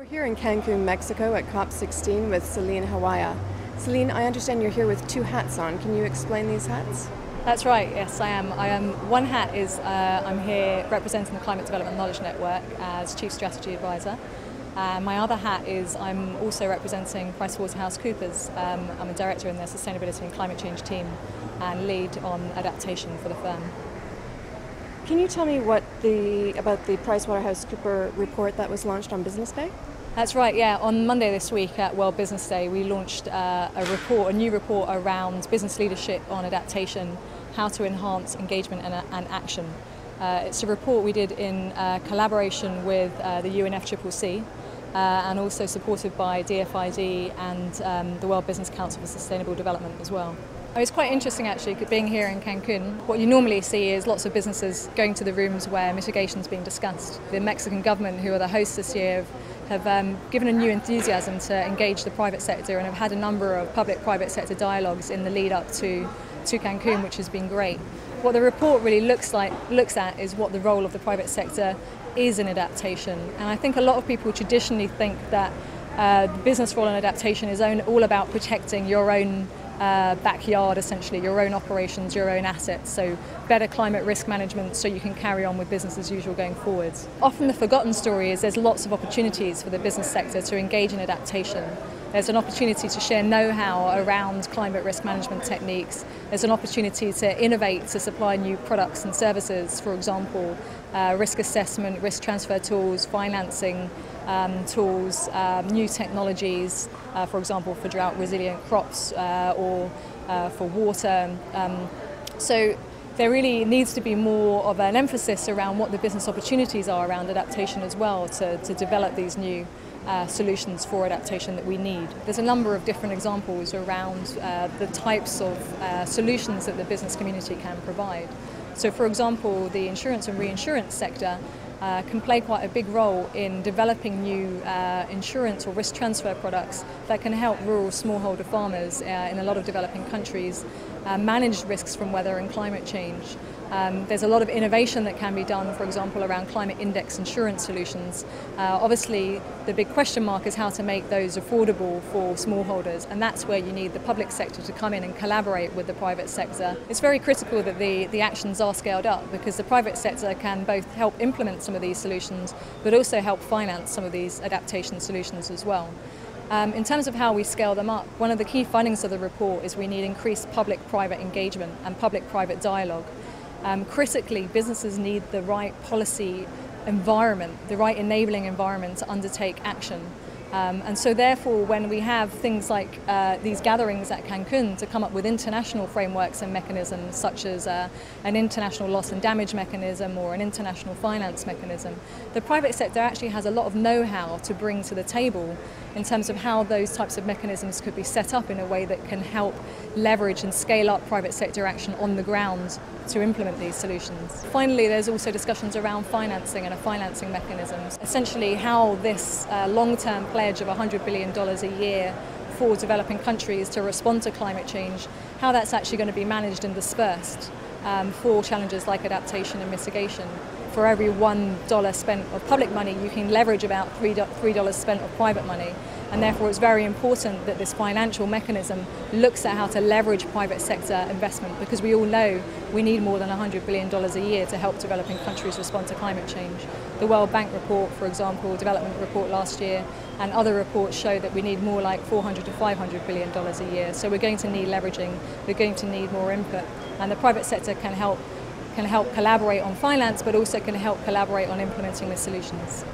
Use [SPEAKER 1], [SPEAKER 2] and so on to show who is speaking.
[SPEAKER 1] We're here in Cancun, Mexico at COP16 with Celine Herweijer. Celine, I understand you're here with two hats on. Can you explain these hats?
[SPEAKER 2] That's right, yes I am. One hat is I'm here representing the Climate Development Knowledge Network as Chief Strategy Advisor. My other hat is I'm also representing PricewaterhouseCoopers. I'm a director in their Sustainability and Climate Change team and lead on adaptation for the firm.
[SPEAKER 1] Can you tell me about the PricewaterhouseCoopers report that was launched on Business Day?
[SPEAKER 2] That's right, yeah. On Monday this week at World Business Day, we launched a new report around business leadership on adaptation, how to enhance engagement and action. It's a report we did in collaboration with the UNFCCC and also supported by DFID and the World Business Council for Sustainable Development as well. It's quite interesting actually, being here in Cancun. What you normally see is lots of businesses going to the rooms where mitigation is being discussed. The Mexican government, who are the hosts this year, have given a new enthusiasm to engage the private sector and have had a number of public-private sector dialogues in the lead up to Cancun, which has been great. What the report really looks at is what the role of the private sector is in adaptation. And I think a lot of people traditionally think that the business role in adaptation is all about protecting your own backyard, essentially, your own operations, your own assets, so better climate risk management so you can carry on with business as usual going forwards. Often the forgotten story is there's lots of opportunities for the business sector to engage in adaptation. There's an opportunity to share know-how around climate risk management techniques. There's an opportunity to innovate, to supply new products and services, for example, risk assessment, risk transfer tools, financing tools, new technologies, for example, for drought-resilient crops or for water. So there really needs to be more of an emphasis around what the business opportunities are around adaptation as well to develop these new solutions for adaptation that we need. There's a number of different examples around the types of solutions that the business community can provide. So for example, the insurance and reinsurance sector can play quite a big role in developing new insurance or risk transfer products that can help rural smallholder farmers in a lot of developing countries manage risks from weather and climate change. There's a lot of innovation that can be done, for example, around climate index insurance solutions. Obviously, the big question mark is how to make those affordable for smallholders, and that's where you need the public sector to come in and collaborate with the private sector. It's very critical that the actions are scaled up, because the private sector can both help implement some of these solutions, but also help finance some of these adaptation solutions as well. In terms of how we scale them up, one of the key findings of the report is we need increased public-private engagement and public-private dialogue. Critically, businesses need the right policy environment, the right enabling environment to undertake action. And so therefore, when we have things like these gatherings at Cancun to come up with international frameworks and mechanisms, such as an international loss and damage mechanism or an international finance mechanism, the private sector actually has a lot of know-how to bring to the table in terms of how those types of mechanisms could be set up in a way that can help leverage and scale up private sector action on the ground to implement these solutions. Finally, there's also discussions around financing and a financing mechanism. Essentially, how this long-term pledge of $100 billion a year for developing countries to respond to climate change, how that's actually going to be managed and dispersed for challenges like adaptation and mitigation. For every $1 spent of public money, you can leverage about $3 spent of private money. And therefore it's very important that this financial mechanism looks at how to leverage private sector investment, because we all know we need more than $100 billion a year to help developing countries respond to climate change. The World Bank report, for example, development report last year, and other reports show that we need more like $400 to $500 billion a year. So we're going to need leveraging, we're going to need more input, and the private sector can help collaborate on finance, but also can help collaborate on implementing the solutions.